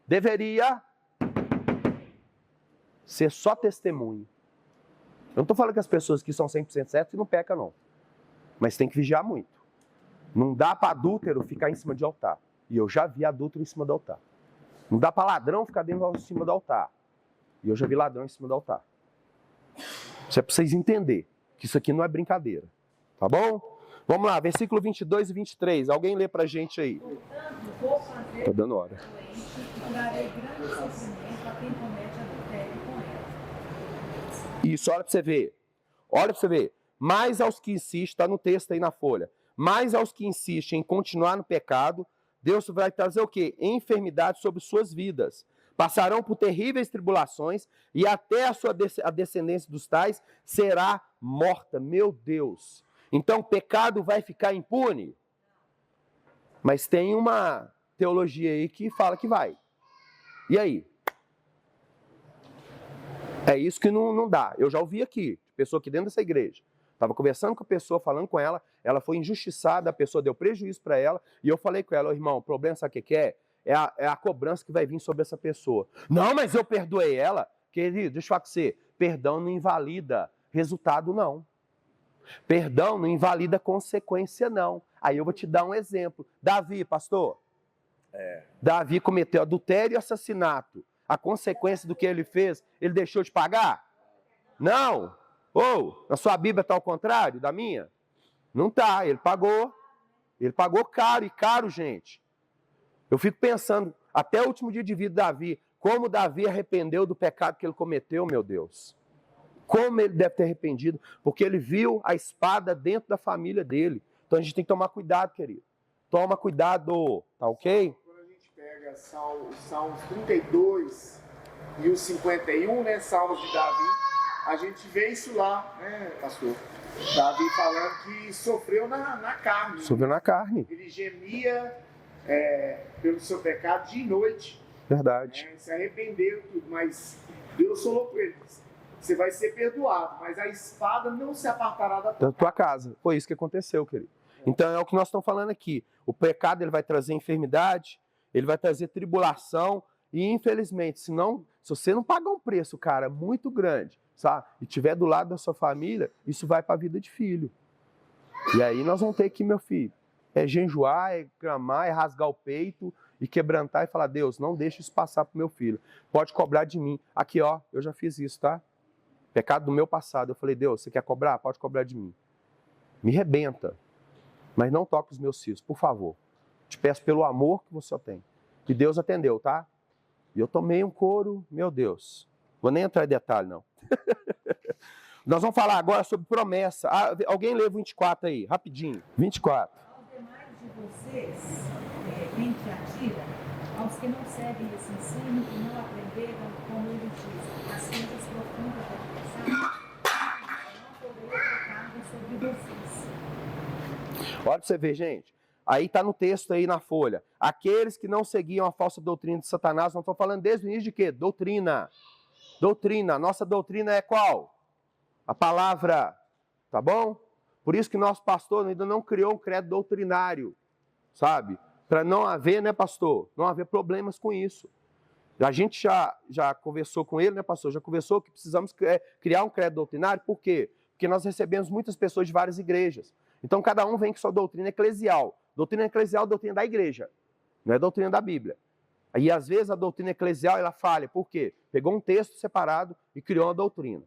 deveria ser só testemunho. Eu não estou falando que as pessoas que são 100% certas não pecam, não. Mas tem que vigiar muito. Não dá para adúltero ficar em cima de altar. E eu já vi adúltero em cima do altar. Não dá para ladrão ficar dentro em cima do altar. E eu já vi ladrão em cima do altar. Isso é para vocês entenderem que isso aqui não é brincadeira. Tá bom? Vamos lá, versículo 22 e 23. Alguém lê pra gente aí. Tá dando hora. Isso, olha pra você ver. Olha pra você ver. Mais aos que insistem, está no texto aí na folha. Mais aos que insistem em continuar no pecado, Deus vai trazer o quê? Enfermidade sobre suas vidas. Passarão por terríveis tribulações e até a descendência dos tais será morta. Meu Deus. Então o pecado vai ficar impune? Mas tem uma teologia aí que fala que vai. E aí? É isso que não dá. Eu já ouvi aqui, pessoa aqui dentro dessa igreja. Estava conversando com a pessoa, falando com ela, ela foi injustiçada, a pessoa deu prejuízo para ela, e eu falei com ela, irmão, o problema sabe o que é? É a cobrança que vai vir sobre essa pessoa. Não, mas eu perdoei ela. Querido, deixa eu falar com você, perdão não invalida resultado, não. Perdão não invalida consequência, não. Aí eu vou te dar um exemplo. Davi, pastor. Davi cometeu adultério e assassinato. A consequência do que ele fez, ele deixou de pagar? Não. Ou, na sua Bíblia está ao contrário da minha? Não está, ele pagou. Ele pagou caro, e caro, gente. Eu fico pensando, até o último dia de vida de Davi, como Davi arrependeu do pecado que ele cometeu, meu Deus. Como ele deve ter arrependido, porque ele viu a espada dentro da família dele. Então a gente tem que tomar cuidado, querido. Toma cuidado, tá ok? Quando a gente pega Salmos 32 e os 51, né, Salmos de Davi, a gente vê isso lá, né, pastor? Davi falando que sofreu na carne. Sofreu na carne. Ele gemia pelo seu pecado dia e noite. Verdade. Se arrependeu tudo, mas Deus falou para ele: você vai ser perdoado, mas a espada não se apartará da tua casa. Foi isso que aconteceu, querido. Então é o que nós estamos falando aqui. O pecado ele vai trazer enfermidade, ele vai trazer tribulação e infelizmente, se você não pagar um preço, cara, muito grande, sabe? E tiver do lado da sua família, isso vai para a vida de filho. E aí nós vamos ter que, meu filho, jejuar, clamar, rasgar o peito e quebrantar e falar: Deus, não deixe isso passar pro meu filho. Pode cobrar de mim. Aqui, ó, eu já fiz isso, tá? Pecado do meu passado. Eu falei: Deus, você quer cobrar? Pode cobrar de mim. Me rebenta. Mas não toque os meus filhos, por favor. Te peço pelo amor que você tem. E Deus atendeu, tá? E eu tomei um couro, meu Deus. Vou nem entrar em detalhe, não. Nós vamos falar agora sobre promessa. Alguém lê 24 aí, rapidinho. 24. Aos demais de vocês, quem te atira, aos que não seguem esse ensino e não aprenderam, como ele diz, as coisas profundas da criação, não poderei trocar sobre vocês. Olha pra você ver, gente. Aí está no texto aí na folha. Aqueles que não seguiam a falsa doutrina de Satanás, não estou falando desde o início de quê? Doutrina. Doutrina. A nossa doutrina é qual? A palavra. Tá bom? Por isso que nosso pastor ainda não criou um credo doutrinário, sabe? Para não haver, né, pastor? Não haver problemas com isso. A gente já conversou com ele, né, pastor? Já conversou que precisamos criar um credo doutrinário. Por quê? Porque nós recebemos muitas pessoas de várias igrejas. Então, cada um vem com sua doutrina eclesial. Doutrina eclesial é a doutrina da igreja, não é a doutrina da Bíblia. Aí, às vezes, a doutrina eclesial, ela falha. Por quê? Pegou um texto separado e criou uma doutrina.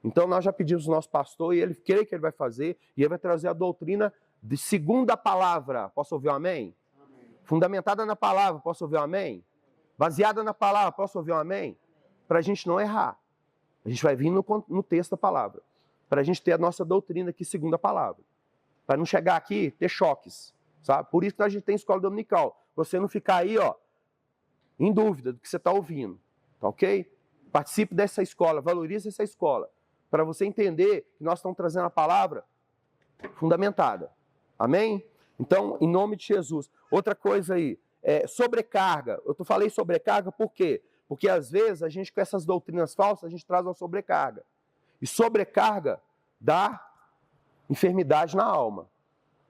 Então, nós já pedimos ao nosso pastor, e ele crê que ele vai fazer, e ele vai trazer a doutrina de segundo a palavra. Posso ouvir um amém? Amém. Fundamentada na palavra. Posso ouvir um amém? Baseada na palavra. Posso ouvir um amém? Para a gente não errar. A gente vai vir no texto da palavra. Para a gente ter a nossa doutrina aqui segundo a palavra. Para não chegar aqui ter choques, sabe? Por isso que a gente tem escola dominical. Você não ficar aí, ó, em dúvida do que você está ouvindo, tá ok? Participe dessa escola, valorize essa escola, para você entender que nós estamos trazendo a palavra fundamentada. Amém? Então, em nome de Jesus. Outra coisa aí, sobrecarga. Eu falei sobrecarga por quê? Porque às vezes a gente com essas doutrinas falsas, a gente traz uma sobrecarga. E sobrecarga dá enfermidade na alma,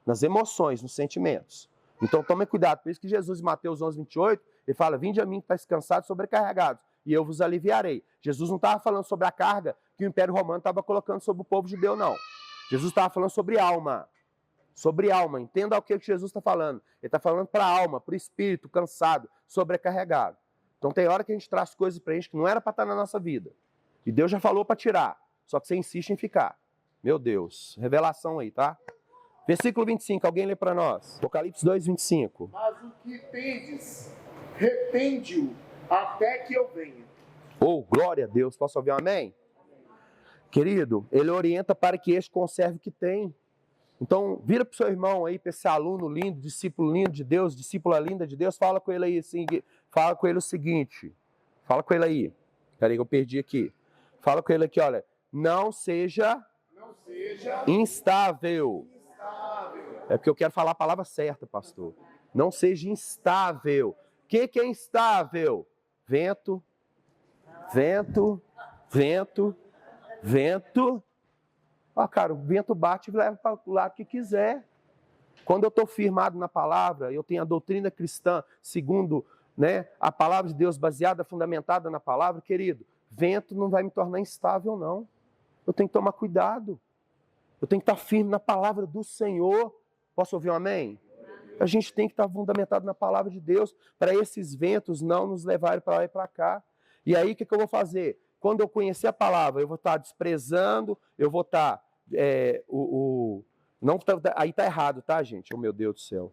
nas emoções, nos sentimentos. Então tome cuidado. Por isso que Jesus, em Mateus 11, 28, ele fala: vinde a mim que estáis cansados e sobrecarregados, e eu vos aliviarei. Jesus não estava falando sobre a carga que o Império Romano estava colocando sobre o povo judeu, não. Jesus estava falando sobre alma. Sobre alma. Entenda o que Jesus está falando. Ele está falando para a alma, para o espírito cansado, sobrecarregado. Então tem hora que a gente traz coisas para a gente que não era para estar na nossa vida. E Deus já falou para tirar. Só que você insiste em ficar. Meu Deus, revelação aí, tá? Versículo 25, alguém lê para nós. Apocalipse 2, 25. Mas o que tendes, retende-o até que eu venha. Oh, glória a Deus. Posso ouvir um amém? Querido, ele orienta para que este conserve o que tem. Então, vira para o seu irmão aí, para esse aluno lindo, discípulo lindo de Deus, discípula linda de Deus, fala com ele aí, assim, fala com ele o seguinte. Fala com ele aí. Peraí que eu perdi aqui. Fala com ele aqui, olha. Não seja instável. É porque eu quero falar a palavra certa, pastor. Não seja instável. O que é instável? Vento, vento, vento, vento. Ah, cara, o vento bate e leva para o lado que quiser. Quando eu estou firmado na palavra, eu tenho a doutrina cristã, segundo, né, a palavra de Deus baseada, fundamentada na palavra, querido, vento não vai me tornar instável, não. Eu tenho que tomar cuidado. Eu tenho que estar firme na palavra do Senhor. Posso ouvir um amém? A gente tem que estar fundamentado na palavra de Deus para esses ventos não nos levarem para lá e para cá. E aí, o que eu vou fazer? Quando eu conhecer a palavra, eu vou estar desprezando, eu vou estar... Não, aí está errado, tá, gente? Oh, meu Deus do céu.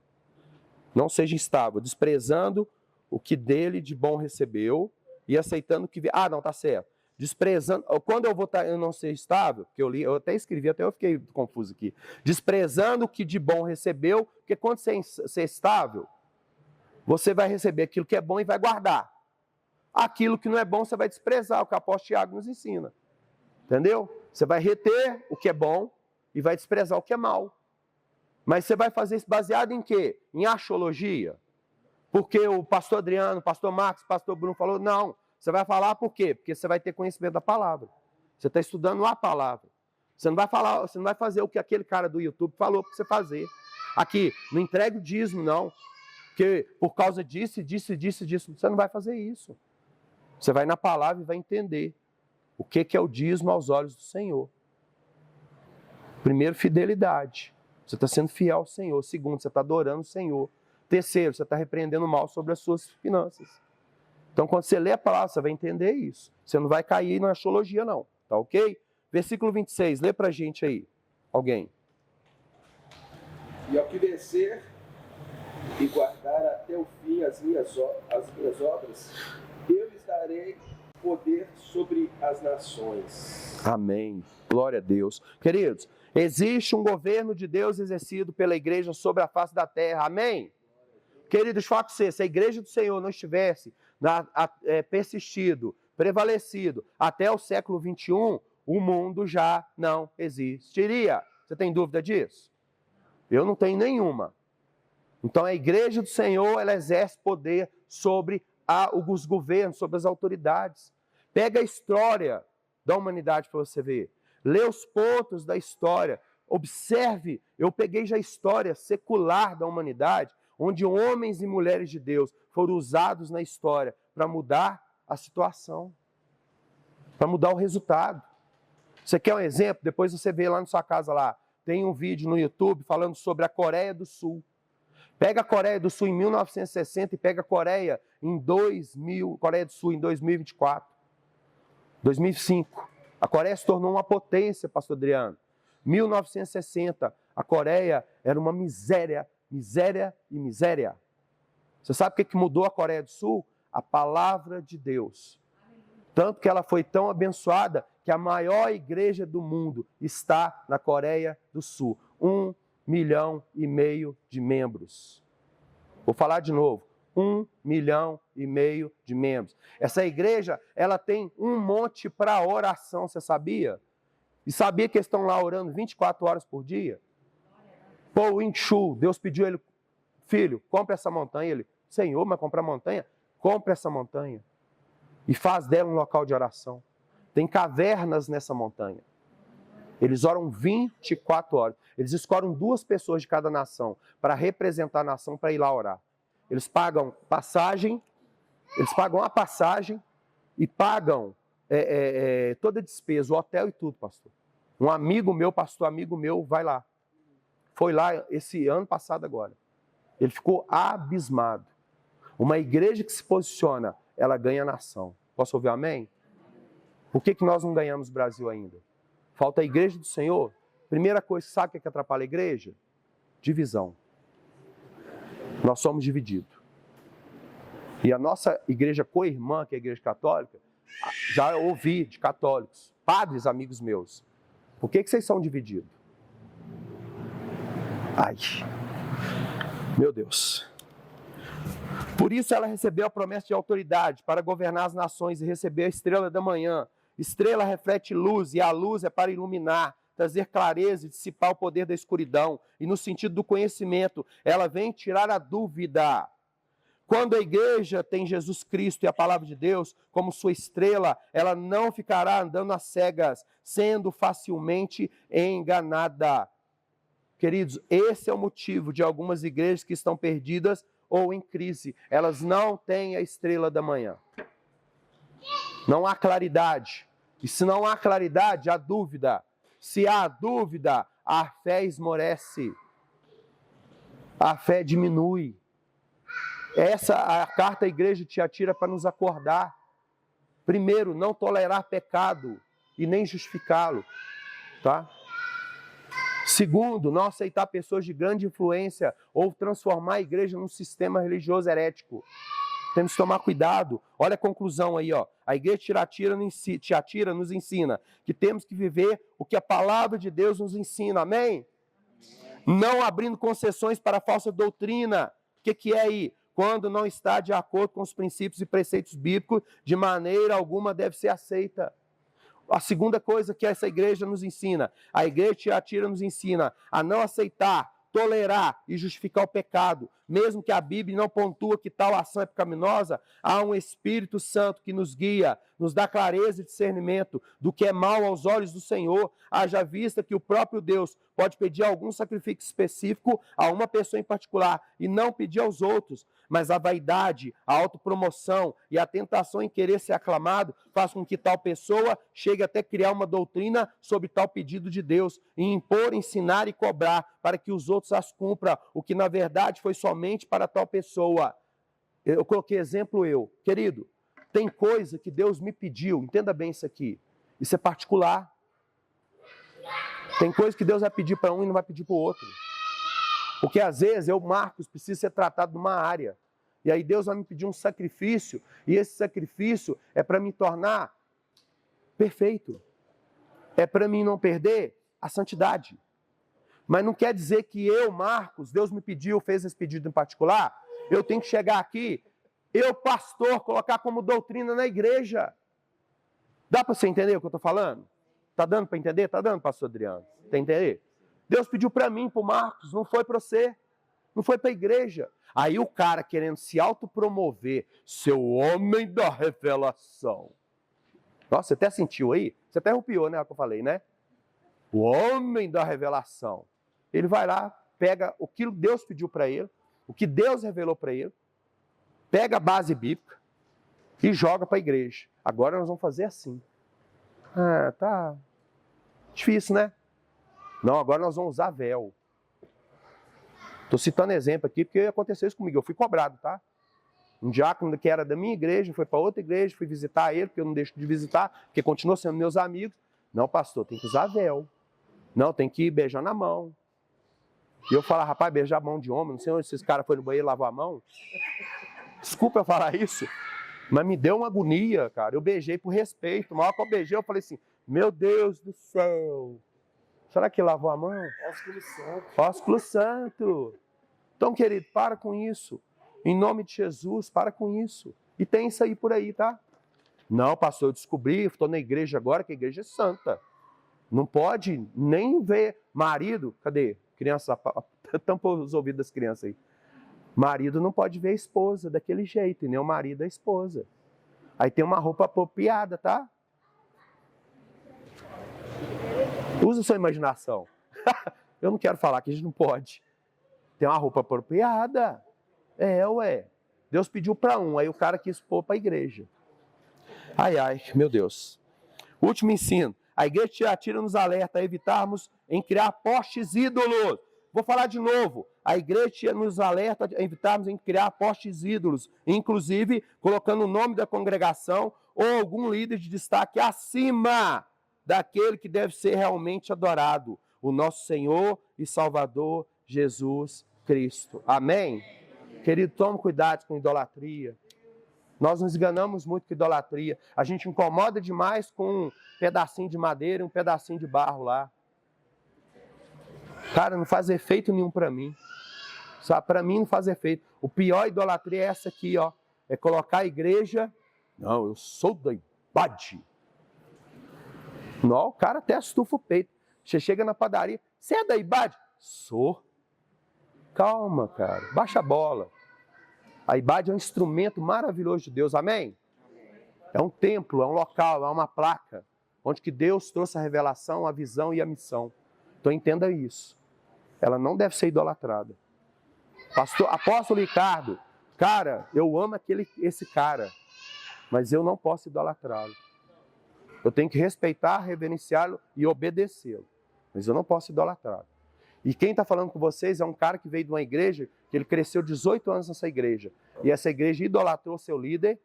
Não seja instável. Desprezando o que dele de bom recebeu e aceitando o que... Ah, não, tá certo. Desprezando, quando eu não ser estável, que eu até escrevi, até eu fiquei confuso aqui. Desprezando o que de bom recebeu, porque quando você é estável, você vai receber aquilo que é bom e vai guardar. Aquilo que não é bom, você vai desprezar, o que o apóstolo Tiago nos ensina. Entendeu? Você vai reter o que é bom e vai desprezar o que é mal. Mas você vai fazer isso baseado em quê? Em axiologia? Porque o pastor Adriano, o pastor Marcos, o pastor Bruno falou, não. Você vai falar por quê? Porque você vai ter conhecimento da palavra. Você está estudando a palavra. Você não vai falar, você não vai fazer o que aquele cara do YouTube falou para você fazer. Aqui, não entregue o dízimo, não. Porque por causa disso, você não vai fazer isso. Você vai na palavra e vai entender o que é o dízimo aos olhos do Senhor. Primeiro, fidelidade. Você está sendo fiel ao Senhor. Segundo, você está adorando o Senhor. Terceiro, você está repreendendo o mal sobre as suas finanças. Então, quando você lê a palavra, você vai entender isso. Você não vai cair na axiologia, não. Tá ok? Versículo 26, lê pra gente aí. Alguém. E ao que vencer e guardar até o fim as minhas obras, eu lhes darei poder sobre as nações. Amém. Glória a Deus. Queridos, existe um governo de Deus exercido pela igreja sobre a face da terra. Amém? Queridos, fato de ser, se a igreja do Senhor não estivesse persistido, prevalecido até o século 21, o mundo já não existiria. Você tem dúvida disso? Eu não tenho nenhuma. Então a igreja do Senhor, ela exerce poder sobre os governos, sobre as autoridades. Pega a história da humanidade para você ver. Lê os pontos da história. Observe, eu peguei já a história secular da humanidade, onde homens e mulheres de Deus foram usados na história para mudar a situação, para mudar o resultado. Você quer um exemplo? Depois você vê lá na sua casa lá, tem um vídeo no YouTube falando sobre a Coreia do Sul. Pega a Coreia do Sul em 1960 e pega a Coreia do Sul em 2024, 2005. A Coreia se tornou uma potência, pastor Adriano. 1960, a Coreia era uma miséria, miséria e miséria. Você sabe o que mudou a Coreia do Sul? A palavra de Deus. Tanto que ela foi tão abençoada que a maior igreja do mundo está na Coreia do Sul. 1,5 milhão de membros. Vou falar de novo. 1,5 milhão de membros. Essa igreja, ela tem um monte para oração, você sabia? E sabia que eles estão lá orando 24 horas por dia? Paul Wing-Shu, Deus pediu a ele, filho, compre essa montanha. Ele, Senhor, mas comprar montanha? Compre essa montanha. E faz dela um local de oração. Tem cavernas nessa montanha. Eles oram 24 horas. Eles escolhem 2 pessoas de cada nação para representar a nação para ir lá orar. Eles pagam passagem, a passagem e pagam toda a despesa, o hotel e tudo, pastor. Um amigo meu, pastor amigo meu, vai lá. Foi lá esse ano passado agora. Ele ficou abismado. Uma igreja que se posiciona, ela ganha nação. Posso ouvir amém? Por que nós não ganhamos o Brasil ainda? Falta a igreja do Senhor. Primeira coisa, sabe o que atrapalha a igreja? Divisão. Nós somos divididos. E a nossa igreja co-irmã, que é a igreja católica, já ouvi de católicos, padres amigos meus. Por que vocês são divididos? Ai, meu Deus. Por isso ela recebeu a promessa de autoridade para governar as nações e recebeu a estrela da manhã. Estrela reflete luz e a luz é para iluminar, trazer clareza e dissipar o poder da escuridão. E no sentido do conhecimento, ela vem tirar a dúvida. Quando a igreja tem Jesus Cristo e a palavra de Deus como sua estrela, ela não ficará andando às cegas, sendo facilmente enganada. Queridos, esse é o motivo de algumas igrejas que estão perdidas ou em crise. Elas não têm a estrela da manhã. Não há claridade. E se não há claridade, há dúvida. Se há dúvida, a fé esmorece. A fé diminui. Essa a carta à igreja te atira para nos acordar. Primeiro, não tolerar pecado e nem justificá-lo. Tá? Segundo, não aceitar pessoas de grande influência ou transformar a igreja num sistema religioso herético. Temos que tomar cuidado. Olha a conclusão aí, ó. A igreja Tiatira nos ensina que temos que viver o que a palavra de Deus nos ensina. Amém? Não abrindo concessões para a falsa doutrina. O que é aí? Quando não está de acordo com os princípios e preceitos bíblicos, de maneira alguma deve ser aceita. A segunda coisa que essa igreja nos ensina, a igreja Tiatira nos ensina a não aceitar, tolerar e justificar o pecado. Mesmo que a Bíblia não pontua que tal ação é pecaminosa, há um Espírito Santo que nos guia, nos dá clareza e discernimento do que é mal aos olhos do Senhor, haja vista que o próprio Deus pode pedir algum sacrifício específico a uma pessoa em particular e não pedir aos outros, mas a vaidade, a autopromoção e a tentação em querer ser aclamado faz com que tal pessoa chegue até criar uma doutrina sobre tal pedido de Deus e impor, ensinar e cobrar para que os outros as cumpram, o que na verdade foi somente para tal pessoa. Eu coloquei exemplo eu. Querido, tem coisa que Deus me pediu, entenda bem isso aqui, isso é particular. Tem coisa que Deus vai pedir para um e não vai pedir para o outro. Porque às vezes eu, Marcos, preciso ser tratado numa área. E aí Deus vai me pedir um sacrifício, e esse sacrifício é para me tornar perfeito. É para mim não perder a santidade. Mas não quer dizer que eu, Marcos, Deus me pediu, fez esse pedido em particular, eu tenho que chegar aqui, eu, pastor, colocar como doutrina na igreja. Dá para você entender o que eu estou falando? Está dando para entender? Está dando, pastor Adriano? Está entender? Deus pediu para mim, para o Marcos, não foi para você. não foi para a igreja. Aí o cara querendo se autopromover, seu homem da revelação. Nossa, você até sentiu aí? Você até arrupiou, né, o que eu falei, né? O homem da revelação. Ele vai lá, pega o que Deus pediu para ele, o que Deus revelou para ele, pega a base bíblica e joga para a igreja. Agora nós vamos fazer assim. Ah, tá difícil, né? Não, agora nós vamos usar véu. Estou citando exemplo aqui porque aconteceu isso comigo. Eu fui cobrado, tá? Um diácono que era da minha igreja, foi para outra igreja, fui visitar ele, porque eu não deixo de visitar, porque continua sendo meus amigos. Não, pastor, tem que usar véu. Não, tem que beijar na mão. E eu falo, rapaz, beijar a mão de homem, não sei onde esses caras foram no banheiro lavar a mão. Desculpa eu falar isso, mas me deu uma agonia, cara. Eu beijei por respeito. Na hora que eu beijei, eu falei assim, meu Deus do céu. Será que lavou a mão? Ósculo Santo. Ósculo Santo. Então, querido, para com isso. Em nome de Jesus, para com isso. E tem isso aí por aí, tá? Não, pastor, eu descobri, estou na igreja agora, que a igreja é santa. Não pode nem ver marido. Cadê? Criança, tampa os ouvidos das crianças aí. Marido não pode ver a esposa daquele jeito, e nem o marido da esposa. Aí tem uma roupa apropriada, tá? Usa sua imaginação. Eu não quero falar que a gente não pode. Tem uma roupa apropriada. Ué. Deus pediu para um, aí o cara quis pôr para a igreja. Ai, meu Deus. Último ensino. A igreja de Tiatira nos alerta a evitarmos em criar postes ídolos. Vou falar de novo. A igreja nos alerta a evitarmos em criar postes ídolos, inclusive colocando o nome da congregação ou algum líder de destaque acima daquele que deve ser realmente adorado, o nosso Senhor e Salvador Jesus Cristo. Amém? Querido, tome cuidado com idolatria. Nós nos enganamos muito com idolatria. A gente incomoda demais com um pedacinho de madeira e um pedacinho de barro lá. Cara, não faz efeito nenhum para mim. Sabe, para mim não faz efeito. O pior idolatria é essa aqui, ó. É colocar a igreja... Não, eu sou da IBAD. Não, o cara até estufa o peito. Você chega na padaria, você é da IBAD? Sou. Calma, cara, baixa a bola. A IBAD é um instrumento maravilhoso de Deus, amém? É um templo, é um local, é uma placa, onde que Deus trouxe a revelação, a visão e a missão. Então entenda isso. Ela não deve ser idolatrada. Apóstolo Ricardo, cara, eu amo esse cara, mas eu não posso idolatrá-lo. Eu tenho que respeitar, reverenciá-lo e obedecê-lo. Mas eu não posso idolatrá-lo. E quem está falando com vocês é um cara que veio de uma igreja, que ele cresceu 18 anos nessa igreja. E essa igreja idolatrou seu líder.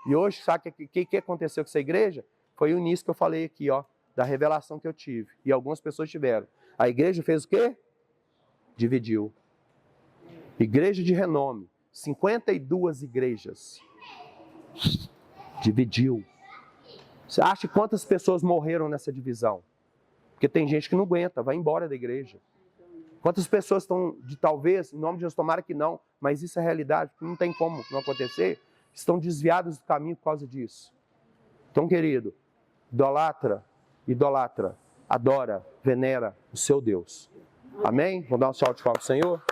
E hoje, sabe o que aconteceu com essa igreja? Foi o início que eu falei aqui, ó, da revelação que eu tive. E algumas pessoas tiveram. A igreja fez o quê? Dividiu. Igreja de renome. 52 igrejas. Dividiu. Você acha quantas pessoas morreram nessa divisão? Porque tem gente que não aguenta, vai embora da igreja. Quantas pessoas estão, talvez, em nome de Deus, tomara que não, mas isso é realidade, não tem como não acontecer, estão desviadas do caminho por causa disso. Então, querido, idolatra, adora, venera o seu Deus. Amém? Vamos dar um salve de palmas ao Senhor?